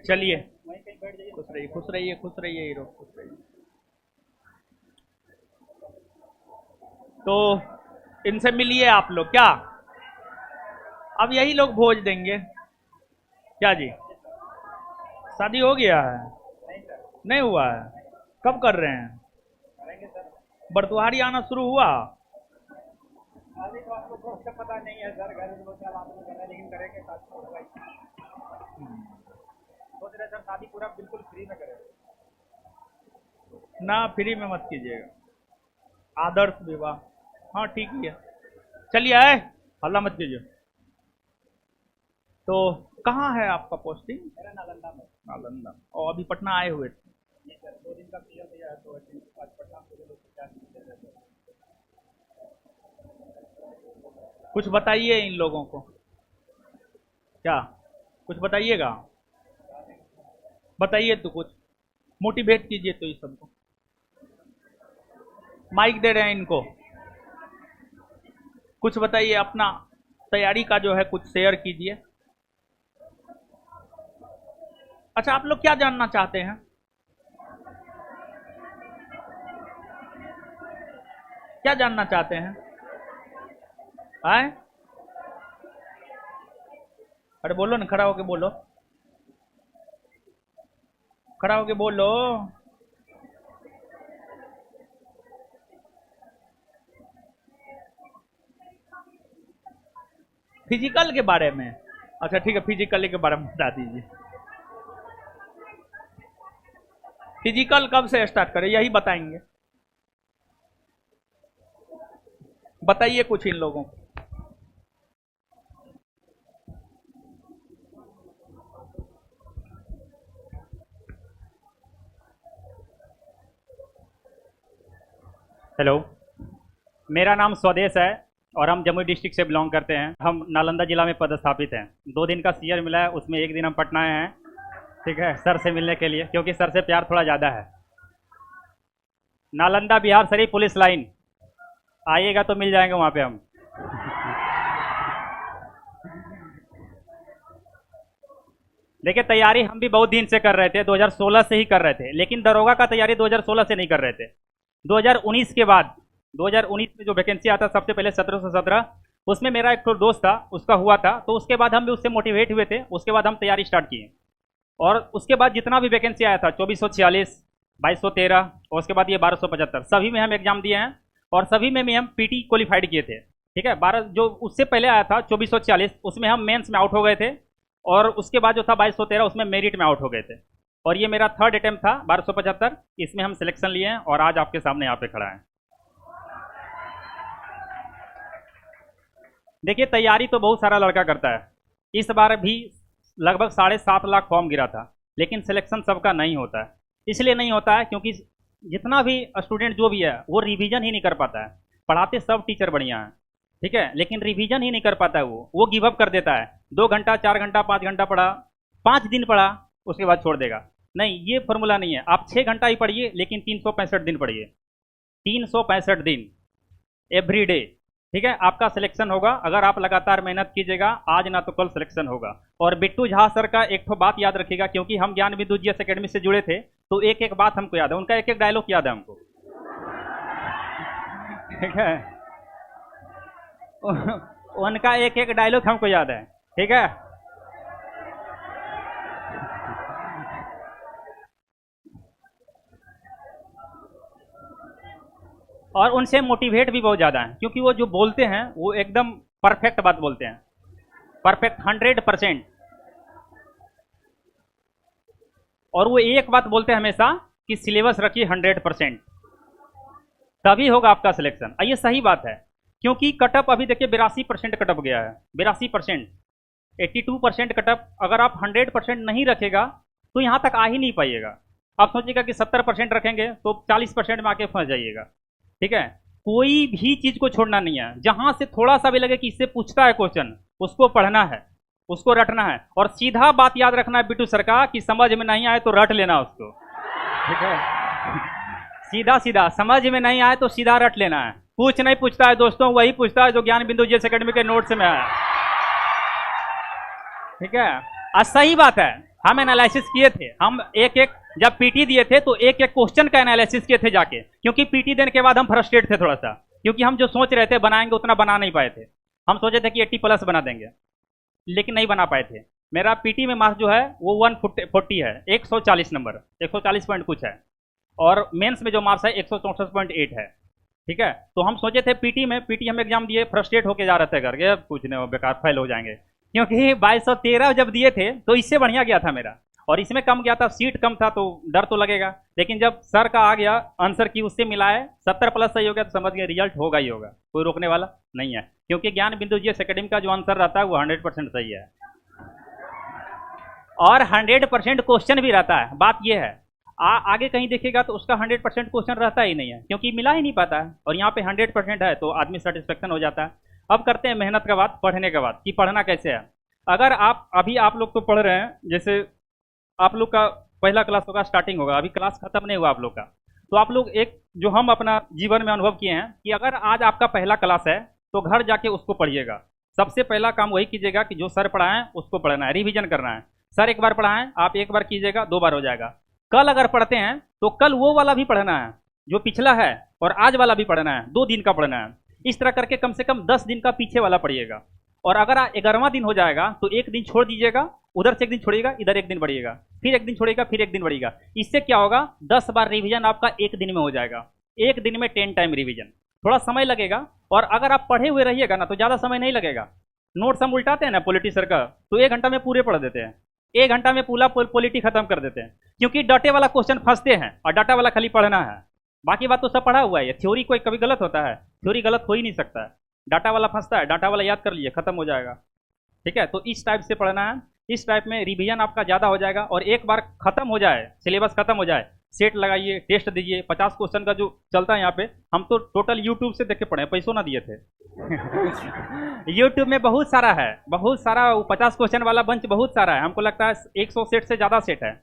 चलिए, खुश रहिए खुश रहिए खुश रहिए हीरो, खुश रहिए। तो इनसे मिलिए आप लोग क्या? अब यही लोग भोज देंगे क्या जी? शादी हो गया है? नहीं हुआ है? कब कर रहे हैं? बरतुहारी आना शुरू हुआ? अभी तो आपको दोस्त का पता नहीं है सर, घर दो साल आपने करना है, लेकिन करेंगे शादी तो होगा ही। सोच रहे सर शादी पूरा बिल्कुल फ्री में करें। ना, फ्री में मत कीजिएगा, आदर्श विवाह। हाँ ठीक ही है। चलिए आए, हल्ला मत कीजिए। तो कहाँ है आपका पोस्टिंग? मेरा नालंदा में। नालंदा। और अभी पटना आए हुए थे? नहीं सर, 2 दिन का पीरियड दिया है, तो आज पटना से लोग क्या दे रहे हैं। कुछ बताइए इन लोगों को, क्या कुछ बताइएगा? बताइए तो, कुछ मोटिवेट कीजिए तो इस सबको। माइक दे रहे हैं इनको, कुछ बताइए अपना तैयारी का जो है कुछ शेयर कीजिए। अच्छा, आप लोग क्या जानना चाहते हैं? क्या जानना चाहते हैं? आए, अरे बोलो ना, खड़ा होके बोलो, खड़ा होके बोलो। फिजिकल के बारे में? अच्छा ठीक है, फिजिकल के बारे में बता दीजिए। फिजिकल कब से स्टार्ट करें, यही बताएंगे? बताइए कुछ इन लोगों को। हेलो, मेरा नाम स्वदेश है और हम जमुई डिस्ट्रिक्ट से बिलोंग करते हैं। हम नालंदा जिला में पदस्थापित हैं। 2 दिन का सीयर मिला है, उसमें एक दिन हम पटना आए हैं, ठीक है, सर से मिलने के लिए, क्योंकि सर से प्यार थोड़ा ज़्यादा है। नालंदा बिहार शरीफ पुलिस लाइन, आइएगा तो मिल जाएंगे वहाँ पे हम। देखिए, तैयारी हम भी बहुत दिन से कर रहे थे, 2016 से ही कर रहे थे, लेकिन दरोगा का तैयारी 2016 से नहीं कर रहे थे। 2019 के बाद, 2019 में जो वैकेंसी आता सबसे पहले 1717, उसमें मेरा एक तो दोस्त था, उसका हुआ था, तो उसके बाद हम भी उससे मोटिवेट हुए थे। उसके बाद हम तैयारी स्टार्ट किए, और उसके बाद जितना भी वैकेंसी आया था 2446, 2213, और उसके बाद ये 1275, सभी में हम एग्जाम दिए हैं, और सभी में भी हम पीटी क्वालिफाइड किए थे। ठीक है, 12 जो उससे पहले आया था 2446, उसमें हम मेंस में आउट हो गए थे, और उसके बाद जो था 2213, उसमें मेरिट में आउट हो गए थे। और ये मेरा थर्ड अटेम्प्ट था 1275, इसमें हम सिलेक्शन लिए हैं, और आज आपके सामने यहाँ पे खड़ा है। देखिए, तैयारी तो बहुत सारा लड़का करता है। इस बार भी लगभग 7.5 लाख फॉर्म गिरा था, लेकिन सिलेक्शन सबका नहीं होता है। इसलिए नहीं होता है क्योंकि जितना भी स्टूडेंट जो भी है वो रिवीजन ही नहीं कर पाता है। पढ़ाते सब टीचर बढ़िया हैं, ठीक है, लेकिन रिवीजन ही नहीं कर पाता है। वो गिव अप कर देता है। 2 घंटा 4 घंटा 5 घंटा पढ़ा, 5 दिन पढ़ा, उसके बाद छोड़ देगा। नहीं, ये फॉर्मूला नहीं है। आप 6 घंटा ही पढ़िए, लेकिन 365 दिन पढ़िए, 365 दिन एवरी डे, ठीक है, आपका सिलेक्शन होगा। अगर आप लगातार मेहनत कीजिएगा, आज ना तो कल सिलेक्शन होगा। और बिट्टू झा सर का एक तो बात याद रखिएगा, क्योंकि हम ज्ञान बिंदु जीएस एकेडमी से जुड़े थे, तो एक एक बात हमको याद है, उनका एक एक डायलॉग याद है हमको, ठीक है, उनका एक एक डायलॉग हमको याद है, ठीक है। और उनसे मोटिवेट भी बहुत ज़्यादा है, क्योंकि वो जो बोलते हैं वो एकदम परफेक्ट बात बोलते हैं, परफेक्ट 100%। और वो एक बात बोलते हैं हमेशा कि सिलेबस रखिए 100%, तभी होगा आपका सिलेक्शन। ये सही बात है, क्योंकि कटअप अभी देखिए 82% कटअप गया है, 82%, 82% कटअप। अगर आप 100% नहीं रखेगा तो यहाँ तक आ ही नहीं पाइएगा। आप सोचिएगा कि 70% रखेंगे तो 40% में आके फंस जाइएगा, ठीक है। कोई भी चीज को छोड़ना नहीं है। जहां से थोड़ा सा भी लगे कि इससे पूछता है क्वेश्चन, उसको पढ़ना है, उसको रटना है, और सीधा बात याद रखना है बिट्टू सर का कि समझ में नहीं आए तो रट लेना उसको, ठीक है। सीधा सीधा, समझ में नहीं आए तो सीधा रट लेना है। पूछ नहीं पूछता है दोस्तों, वही पूछता है जो ज्ञान बिंदु जीएस एकेडमी के नोट्स में है, ठीक है। सही बात है, हम एनालिसिस किए थे, हम एक एक जब पीटी दिए थे तो एक एक क्वेश्चन का एनालिसिस किए थे जाके, क्योंकि पीटी देने के बाद हम फ्रस्ट्रेट थे थोड़ा सा, क्योंकि हम जो सोच रहे थे बनाएंगे उतना बना नहीं पाए थे। हम सोचे थे कि 80+ बना देंगे, लेकिन नहीं बना पाए थे। मेरा पीटी में मार्क्स जो है वो 140 है, 140 नंबर, 140 पॉइंट कुछ है, और मेंस में जो मार्क्स है 164.8 है। ठीक है, तो हम सोचे थे पीटी हम एग्जाम दिए, फ्रस्ट्रेट होके जा रहे थे करके, अब कुछ नहीं, बेकार फेल हो जाएंगे, क्योंकि 2213 जब दिए थे तो इससे बढ़िया गया था मेरा, और इसमें कम गया था, सीट कम था, तो डर तो लगेगा। लेकिन जब सर का आ गया आंसर की, उससे मिलाए 70+ सही हो गया, तो समझ गए रिजल्ट होगा ही होगा, कोई रोकने वाला नहीं है, क्योंकि ज्ञान बिंदु जीएस एकेडमी का जो आंसर रहता है वो 100% सही है, और 100% क्वेश्चन भी रहता है। बात यह है, आगे कहीं देखिएगा तो उसका 100% क्वेश्चन रहता ही नहीं है, क्योंकि मिला ही नहीं पाता है, और यहाँ पे 100% है, तो आदमी सेटिस्फेक्शन हो जाता है। अब करते हैं मेहनत का बात, पढ़ने का बात, कि पढ़ना कैसे है। अगर आप लोग तो पढ़ रहे हैं, जैसे आप लोग का पहला क्लास होगा, स्टार्टिंग होगा, अभी क्लास खत्म नहीं हुआ आप लोग का, तो आप लोग एक जो हम अपना जीवन में अनुभव किए हैं कि अगर आज आपका पहला क्लास है तो घर जाके उसको पढ़िएगा। सबसे पहला काम वही कीजिएगा कि जो सर पढ़ाएं उसको पढ़ना है, रिवीजन करना है। सर एक बार पढ़ाएं, आप एक बार कीजिएगा, 2 बार हो जाएगा। कल अगर पढ़ते हैं तो कल वो वाला भी पढ़ना है जो पिछला है, और आज वाला भी पढ़ना है, 2 दिन का पढ़ना है। इस तरह करके कम से कम 10 दिन का पीछे वाला पढ़िएगा, और अगर 11वां दिन हो जाएगा तो एक दिन छोड़ दीजिएगा, उधर से एक दिन छोड़िएगा, इधर एक दिन बढ़िएगा, फिर एक दिन छोड़िएगा, फिर एक दिन बढ़िएगा। इससे क्या होगा, 10 बार रिवीजन आपका एक दिन में हो जाएगा, एक दिन में 10 टाइम रिवीजन। थोड़ा समय लगेगा, और अगर आप पढ़े हुए रहिएगा ना तो ज़्यादा समय नहीं लगेगा। नोट्स हम उल्टाते हैं ना पॉलिटी सर का, तो 1 घंटा में पूरे पढ़ देते हैं, 1 घंटा में पूरा पॉलिटी खत्म कर देते हैं, क्योंकि डाटे वाला क्वेश्चन फंसते हैं, और डाटा वाला खाली पढ़ना है, बाकी बात तो सब पढ़ा हुआ है। थ्योरी कोई कभी गलत होता है? थ्योरी गलत हो ही नहीं सकता है, डाटा वाला फंसता है, डाटा वाला याद कर लीजिए, खत्म हो जाएगा। ठीक है, तो इस टाइप से पढ़ना है, इस टाइप में रिवीजन आपका ज़्यादा हो जाएगा, और एक बार खत्म हो जाए, सिलेबस खत्म हो जाए, सेट लगाइए, टेस्ट दीजिए। 50 क्वेश्चन का जो चलता है यहाँ पे, हम तो टोटल यूट्यूब से देख के पढ़े, पैसों ना दिए थे। यूट्यूब में बहुत सारा है, बहुत सारा, 50 क्वेश्चन वाला बंच बहुत सारा है, हमको लगता है 100 सेट से ज़्यादा सेट है,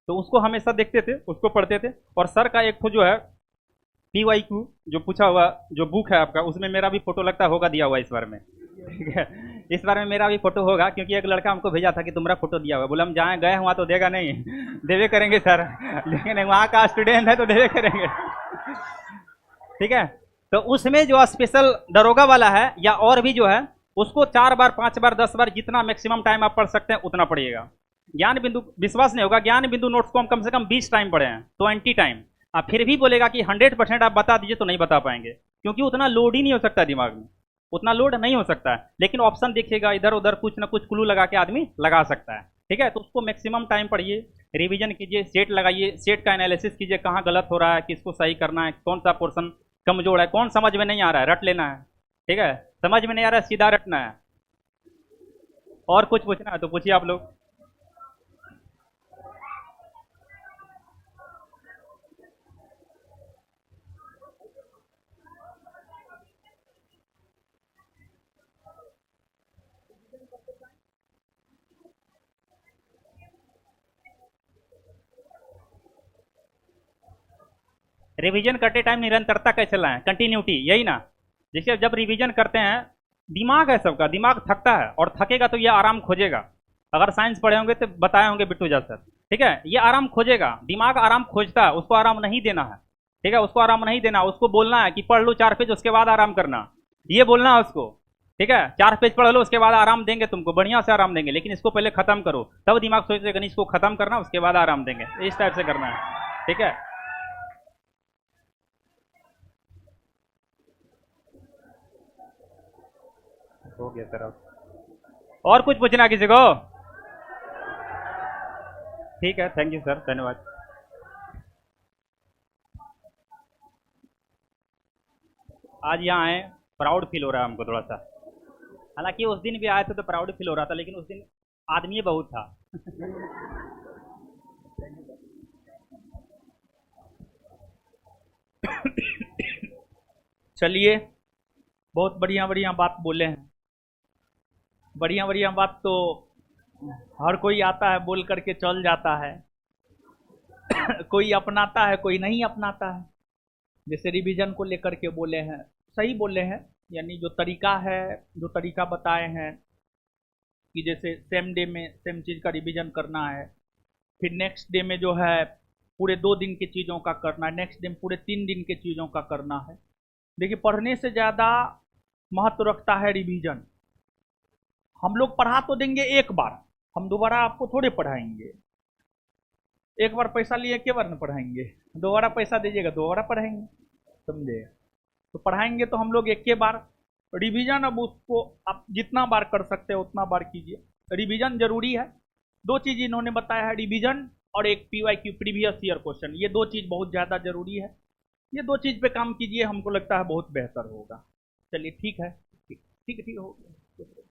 तो उसको हमेशा देखते थे, उसको पढ़ते थे। और सर का एक जो है PYQ जो पूछा हुआ जो बुक है आपका, उसमें मेरा भी फोटो लगता होगा दिया हुआ इस बार में। ठीक है, इस बार में मेरा भी फोटो होगा, क्योंकि एक लड़का हमको भेजा था कि तुम्हारा फोटो दिया हुआ, बोला हम जहाँ गए वहाँ तो देगा नहीं, देवे करेंगे सर, लेकिन वहाँ का स्टूडेंट है तो देवे करेंगे। ठीक है, तो उसमें जो स्पेशल दरोगा वाला है, या और भी जो है, उसको 4 बार 5 बार 10 बार जितना मैक्सिमम टाइम आप पढ़ सकते हैं उतना पढ़िएगा। ज्ञान बिंदु, विश्वास नहीं होगा, ज्ञान बिंदु नोट्स को हम कम से कम 20 टाइम पढ़े हैं, 20 टाइम। आप फिर भी बोलेगा कि 100% आप बता दीजिए, तो नहीं बता पाएंगे, क्योंकि उतना लोड ही नहीं हो सकता दिमाग में, उतना लोड नहीं हो सकता है। लेकिन ऑप्शन देखिएगा, इधर उधर कुछ ना कुछ क्लू लगा के आदमी लगा सकता है। ठीक है, तो उसको मैक्सिमम टाइम पढ़िए, रिवीजन कीजिए, सेट लगाइए, सेट का एनालिसिस कीजिए, कहाँ गलत हो रहा है, किसको सही करना है, कौन सा पोर्सन कमजोर है, कौन समझ में नहीं आ रहा है, रट लेना है। ठीक है, समझ में नहीं आ रहा है, सीधा रटना है। और कुछ पूछना है तो पूछिए आप लोग। रिवीजन करते टाइम निरंतरता कैसे लाएं, कंटिन्यूटी, यही ना। जैसे जब रिवीजन करते हैं, दिमाग है सबका, दिमाग थकता है, और थकेगा तो ये आराम खोजेगा। अगर साइंस पढ़े होंगे तो बताए होंगे बिट्टू जा सर। ठीक है, ये आराम खोजेगा, दिमाग आराम खोजता है, उसको आराम नहीं देना है। ठीक है, उसको आराम नहीं देना, उसको बोलना है कि पढ़ लो 4 पेज, उसके बाद आराम करना, ये बोलना है उसको। ठीक है, 4 पेज पढ़ लो, उसके बाद आराम देंगे तुमको, बढ़िया से आराम देंगे, लेकिन इसको पहले खत्म करो, तब दिमाग सोचेगा नहीं इसको खत्म करना, उसके बाद आराम देंगे। इस टाइप से करना है। ठीक है, हो गया सर। और कुछ पूछना किसी को? ठीक है, थैंक यू सर, धन्यवाद। आज यहाँ आए, प्राउड फील हो रहा है हमको थोड़ा सा। हालांकि उस दिन भी आए थे तो प्राउड फील हो रहा था, लेकिन उस दिन आदमी बहुत था। चलिए, बहुत बढ़िया बढ़िया बात बोले हैं। बढ़िया बढ़िया बात तो हर कोई आता है, बोल करके चल जाता है। कोई अपनाता है, कोई नहीं अपनाता है। जैसे रिवीजन को लेकर के बोले हैं, सही बोले हैं, यानी जो तरीका है, जो तरीका बताए हैं, कि जैसे सेम डे में सेम चीज़ का रिवीजन करना है, फिर नेक्स्ट डे में जो है पूरे 2 दिन की चीज़ों का करना है, नेक्स्ट डे में पूरे 3 दिन की चीज़ों का करना है। देखिए, पढ़ने से ज़्यादा महत्व रखता है रिवीजन। हम लोग पढ़ा तो देंगे एक बार, हम दोबारा आपको थोड़े पढ़ाएंगे। एक बार पैसा लिए के बार न पढ़ाएंगे, दोबारा पैसा दीजिएगा दोबारा पढ़ाएंगे, समझे। तो पढ़ाएंगे तो हम लोग एक के बार रिवीजन, अब उसको आप जितना बार कर सकते हैं उतना बार कीजिए। रिवीजन जरूरी है। 2 चीज़ इन्होंने बताया है, रिवीजन और एक PYQ प्रीवियस ईयर क्वेश्चन, ये 2 चीज़ बहुत ज़्यादा जरूरी है। ये 2 चीज़ पे काम कीजिए, हमको लगता है बहुत बेहतर होगा। चलिए ठीक है, ठीक ठीक ठीक हो गया।